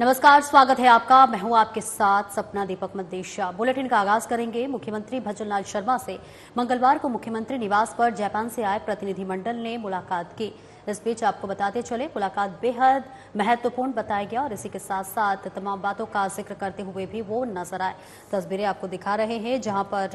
नमस्कार, स्वागत है आपका। मैं हूं आपके साथ सपना दीपक मदेशिया। बुलेटिन का आगाज करेंगे मुख्यमंत्री भजनलाल शर्मा से। मंगलवार को मुख्यमंत्री निवास पर जापान से आए प्रतिनिधिमंडल ने मुलाकात की। इस बीच आपको बताते चले, मुलाकात बेहद महत्वपूर्ण बताया गया और इसी के साथ साथ तमाम बातों का जिक्र करते हुए भी वो नजर आए। तस्वीरें आपको दिखा रहे हैं, जहां पर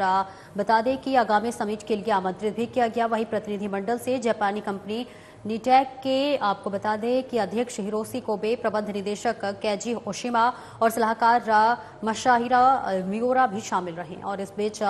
बता दें कि आगामी समिट के लिए आमंत्रित भी किया गया। वहीं प्रतिनिधिमंडल से जापानी कंपनी नीटैक के आपको बता दें कि अध्यक्ष हिरोशी कोबे, प्रबंध निदेशक कैजी ओशिमा और सलाहकार मशाहिरा मियोरा भी शामिल रहे। और इस बीच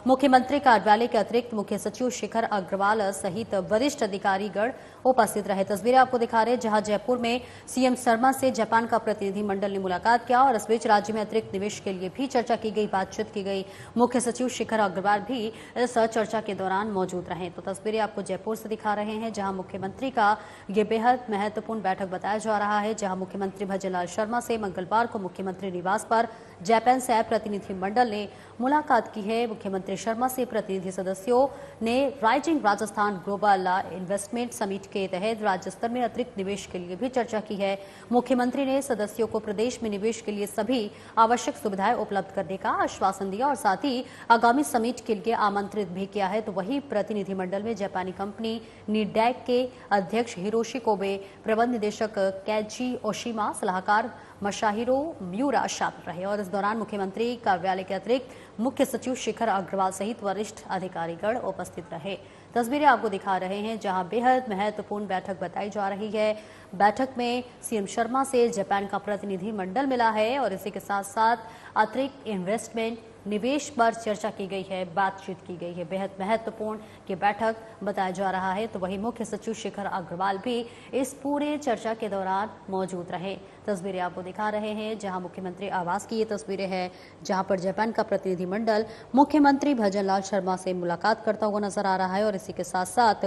मुख्यमंत्री कार्यालय के अतिरिक्त मुख्य सचिव शिखर अग्रवाल सहित वरिष्ठ अधिकारीगण उपस्थित रहे। तस्वीरें आपको दिखा रहे हैं, जहां जयपुर में सीएम शर्मा से जापान का प्रतिनिधिमंडल ने मुलाकात किया और इस बीच राज्य में अतिरिक्त निवेश के लिए भी चर्चा की गई, बातचीत की गई। मुख्य सचिव शिखर अग्रवाल भी इस चर्चा के दौरान मौजूद रहे। तो तस्वीरें आपको जयपुर से दिखा रहे हैं, जहां मुख्यमंत्री का ये बेहद महत्वपूर्ण बैठक बताया जा रहा है। जहां मुख्यमंत्री भजनलाल शर्मा से मंगलवार को मुख्यमंत्री निवास पर जापान से आए प्रतिनिधिमंडल ने मुलाकात की है। मुख्यमंत्री शर्मा से प्रतिनिधि सदस्यों ने rising Rajasthan global investment summit के तहत राज्य स्तर में अतिरिक्त निवेश के लिए भी चर्चा की है। मुख्यमंत्री ने सदस्यों को प्रदेश में निवेश के लिए सभी आवश्यक सुविधाएं उपलब्ध करने का आश्वासन दिया और साथ ही आगामी समिट के लिए आमंत्रित भी किया है। तो वही प्रतिनिधिमंडल में जापानी कंपनी नीटैक के अध्यक्ष हिरोशी कोबे, प्रबंध निदेशक कैजी ओशिमा, सलाहकार मशाहिरो मियोरा शामिल रहे। और इस दौरान मुख्यमंत्री कार्यालय के अतिरिक्त मुख्य सचिव शिखर अग्रवाल सहित वरिष्ठ अधिकारीगण उपस्थित रहे। तस्वीरें आपको दिखा रहे हैं, जहां बेहद महत्वपूर्ण बैठक बताई जा रही है। बैठक में सीएम शर्मा से जापान का प्रतिनिधि मंडल मिला है और इसी के साथ साथ अतिरिक्त इन्वेस्टमेंट निवेश पर चर्चा की गई है, बातचीत की गई है। बेहद महत्वपूर्ण की बैठक बताया जा रहा है। तो वही मुख्य सचिव शिखर अग्रवाल भी इस पूरे चर्चा के दौरान मौजूद रहे। तस्वीरें आपको दिखा रहे हैं, जहां मुख्यमंत्री आवास की ये तस्वीरें हैं, जहां पर जापान का प्रतिनिधिमंडल मुख्यमंत्री भजनलाल शर्मा से मुलाकात करता हुआ नजर आ रहा है और इसी के साथ साथ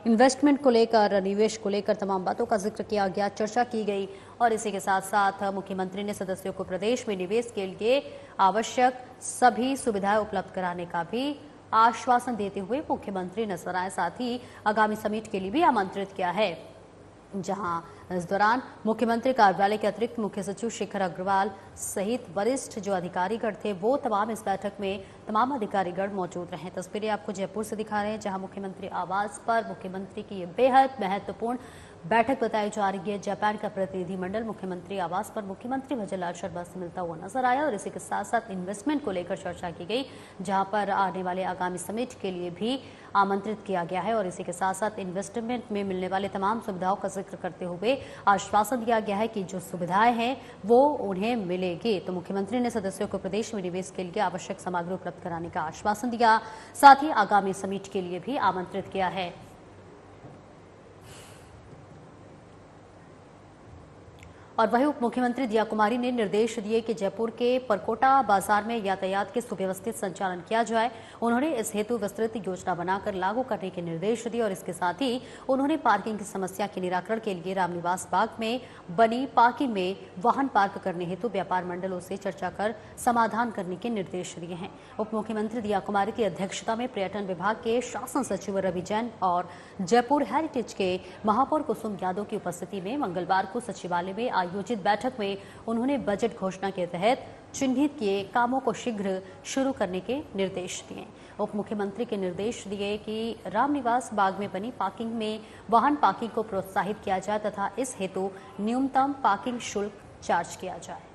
इन्वेस्टमेंट को लेकर, निवेश को लेकर तमाम बातों का जिक्र किया गया, चर्चा की गई। और इसी के साथ साथ मुख्यमंत्री ने सदस्यों को प्रदेश में निवेश के लिए आवश्यक सभी सुविधाएं उपलब्ध कराने का भी आश्वासन देते हुए मुख्यमंत्री नजर आए। साथ ही आगामी समिट के लिए भी आमंत्रित किया है, जहां इस दौरान मुख्यमंत्री कार्यालय के अतिरिक्त मुख्य सचिव शिखर अग्रवाल सहित वरिष्ठ जो अधिकारीगण थे वो तमाम इस बैठक में तमाम अधिकारीगण मौजूद रहे। तस्वीरें आपको जयपुर से दिखा रहे हैं, जहां मुख्यमंत्री आवास पर मुख्यमंत्री की ये बेहद महत्वपूर्ण बैठक बताई जा रही है। जापान का प्रतिनिधिमंडल मुख्यमंत्री आवास पर मुख्यमंत्री भजनलाल शर्मा से मिलता हुआ नजर आया और इसी के साथ साथ इन्वेस्टमेंट को लेकर चर्चा की गई, जहां पर आने वाले आगामी समिट के लिए भी आमंत्रित किया गया है। और इसी के साथ साथ इन्वेस्टमेंट में मिलने वाले तमाम सुविधाओं का जिक्र करते हुए आश्वासन दिया गया है कि जो सुविधाएं हैं वो उन्हें मिलेगी। तो मुख्यमंत्री ने सदस्यों को प्रदेश में निवेश के लिए आवश्यक सामग्री उपलब्ध कराने का आश्वासन दिया, साथ ही आगामी समिट के लिए भी आमंत्रित किया है। और वही उप मुख्यमंत्री दिया कुमारी ने निर्देश दिए कि जयपुर के परकोटा बाजार में यातायात के सुव्यवस्थित संचालन किया जाए। उन्होंने इस हेतु विस्तृत योजना बनाकर लागू करने के निर्देश दिए और इसके साथ ही उन्होंने पार्किंग की समस्या के निराकरण के लिए रामनिवास बाग में बनी पार्किंग में वाहन पार्क करने हेतु व्यापार मंडलों से चर्चा कर समाधान करने के निर्देश दिए हैं। उप मुख्यमंत्री दिया कुमारी की अध्यक्षता में पर्यटन विभाग के शासन सचिव रवि जैन और जयपुर हेरिटेज के महापौर कुसुम यादव की उपस्थिति में मंगलवार को सचिवालय में आयोजित बैठक में उन्होंने बजट घोषणा के तहत चिन्हित किए कामों को शीघ्र शुरू करने के निर्देश दिए। उप मुख्यमंत्री के निर्देश दिए कि रामनिवास बाग में बनी पार्किंग में वाहन पार्किंग को प्रोत्साहित किया जाए तथा इस हेतु न्यूनतम पार्किंग शुल्क चार्ज किया जाए।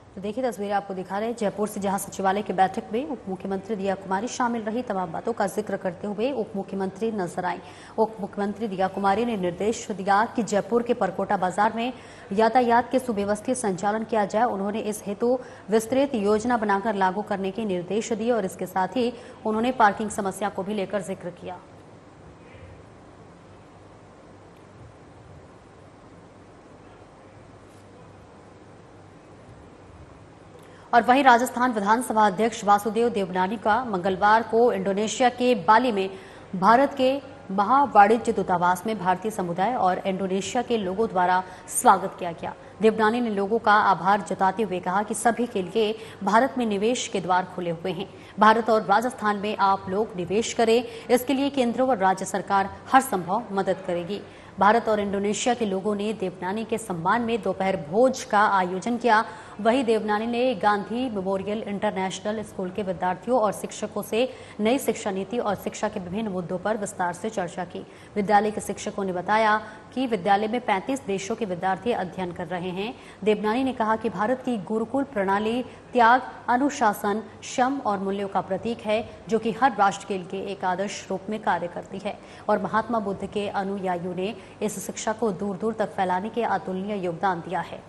तो देखिए, तस्वीरें आपको दिखा रहे हैं जयपुर से, जहां सचिवालय की बैठक में उप मुख्यमंत्री दिया कुमारी शामिल रही। तमाम बातों का जिक्र करते हुए उप मुख्यमंत्री नजर आई। उप मुख्यमंत्री दिया कुमारी ने निर्देश दिया कि जयपुर के परकोटा बाजार में यातायात के सुव्यवस्थित संचालन किया जाए। उन्होंने इस हेतु विस्तृत योजना बनाकर लागू करने के निर्देश दिए और इसके साथ ही उन्होंने पार्किंग समस्या को भी लेकर जिक्र किया। और वहीं राजस्थान विधानसभा अध्यक्ष वासुदेव देवनानी का मंगलवार को इंडोनेशिया के बाली में भारत के महावाणिज्य दूतावास में भारतीय समुदाय और इंडोनेशिया के लोगों द्वारा स्वागत किया गया। देवनानी ने लोगों का आभार जताते हुए कहा कि सभी के लिए भारत में निवेश के द्वार खुले हुए हैं। भारत और राजस्थान में आप लोग निवेश करें, इसके लिए केंद्र और राज्य सरकार हर संभव मदद करेगी। भारत और इंडोनेशिया के लोगों ने देवनानी के सम्मान में दोपहर भोज का आयोजन किया। वहीं देवनानी ने गांधी मेमोरियल इंटरनेशनल स्कूल के विद्यार्थियों और शिक्षकों से नई शिक्षा नीति और शिक्षा के विभिन्न मुद्दों पर विस्तार से चर्चा की। विद्यालय के शिक्षकों ने बताया कि विद्यालय में 35 देशों के विद्यार्थी अध्ययन कर रहे हैं। देवनानी ने कहा कि भारत की गुरुकुल प्रणाली त्याग, अनुशासन, श्रम और मूल्यों का प्रतीक है, जो कि हर राष्ट्र के लिए एक आदर्श रूप में कार्य करती है और महात्मा बुद्ध के अनुयायियों ने इस शिक्षा को दूर दूर तक फैलाने के अतुलनीय योगदान दिया है।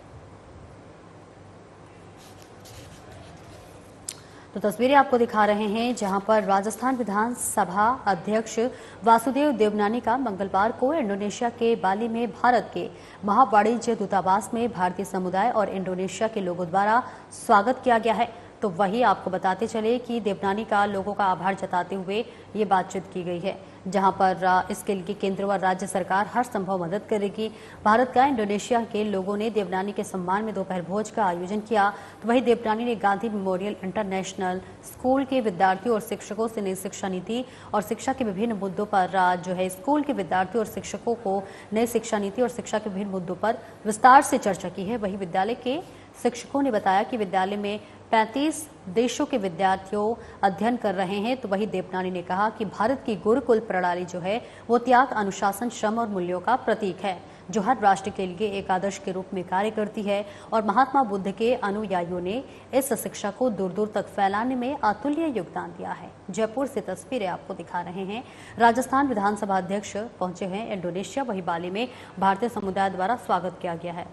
तो तस्वीरें आपको दिखा रहे हैं जहां पर राजस्थान विधानसभा अध्यक्ष वासुदेव देवनानी का मंगलवार को इंडोनेशिया के बाली में भारत के महावाणिज्य दूतावास में भारतीय समुदाय और इंडोनेशिया के लोगों द्वारा स्वागत किया गया है। तो वही आपको बताते चले कि देवनानी का लोगों का आभार जताते हुए ये बातचीत की गई है, जहां पर इसके लिए केंद्र व राज्य सरकार हर संभव मदद करेगी। भारत का इंडोनेशिया के लोगों ने देवनानी के सम्मान में दोपहर भोज का आयोजन किया। तो वही देवनानी ने गांधी मेमोरियल इंटरनेशनल स्कूल के विद्यार्थियों और शिक्षकों से नई शिक्षा नीति और शिक्षा के विभिन्न मुद्दों पर स्कूल के विद्यार्थियों और शिक्षकों को नई शिक्षा नीति और शिक्षा के विभिन्न मुद्दों पर विस्तार से चर्चा की है। वही विद्यालय के शिक्षकों ने बताया कि विद्यालय में 35 देशों के विद्यार्थियों अध्ययन कर रहे हैं। तो वही देवनानी ने कहा कि भारत की गुरुकुल प्रणाली जो है वो त्याग, अनुशासन, श्रम और मूल्यों का प्रतीक है, जो हर राष्ट्र के लिए एक आदर्श के रूप में कार्य करती है और महात्मा बुद्ध के अनुयायियों ने इस शिक्षा को दूर दूर तक फैलाने में अतुल्य योगदान दिया है। जयपुर से तस्वीरें आपको दिखा रहे हैं। राजस्थान विधानसभा अध्यक्ष पहुंचे हैं इंडोनेशिया। वही बाली में भारतीय समुदाय द्वारा स्वागत किया गया है।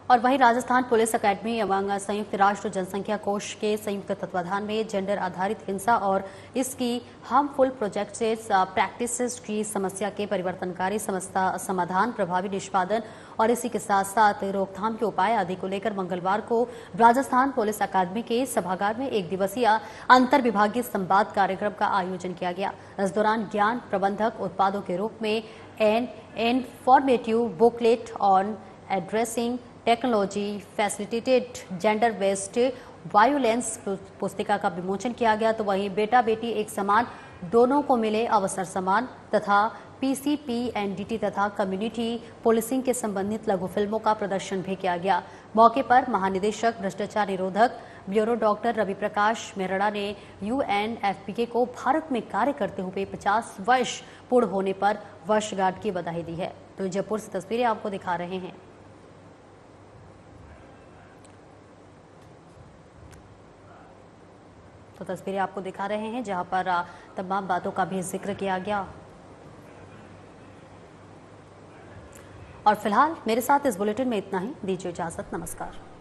और वहीं राजस्थान पुलिस अकेडमी एवं संयुक्त राष्ट्र जनसंख्या कोष के संयुक्त तत्वाधान में जेंडर आधारित हिंसा और इसकी हार्मफुल प्रोजेक्ट्स प्रैक्टिसेस की समस्या के परिवर्तनकारी समाधान, प्रभावी निष्पादन और इसी के साथ साथ रोकथाम के उपाय आदि को लेकर मंगलवार को राजस्थान पुलिस अकादमी के सभागार में एक दिवसीय अंतर विभागीय संवाद कार्यक्रम का आयोजन किया गया। इस दौरान ज्ञान प्रबंधक उत्पादों के रूप में an informative booklet on addressing technology facilitated gender based violence पुस्तिका का विमोचन किया गया। तो वहीं बेटा बेटी एक समान, दोनों को मिले अवसर समान तथा PCPNDT तथा कम्युनिटी पुलिसिंग के संबंधित लघु फिल्मों का प्रदर्शन भी किया गया। मौके पर महानिदेशक भ्रष्टाचार निरोधक ब्यूरो डॉक्टर रवि प्रकाश मेहरा ने UNFPA को भारत में कार्य करते हुए 50 वर्ष पूर्ण होने पर वर्षगांठ की बधाई दी है। तो जयपुर से तस्वीरें आपको दिखा रहे हैं। तो तस्वीरें आपको दिखा रहे हैं जहां पर तमाम बातों का भी जिक्र किया गया। और फिलहाल मेरे साथ इस बुलेटिन में इतना ही। दीजिए इजाजत। नमस्कार।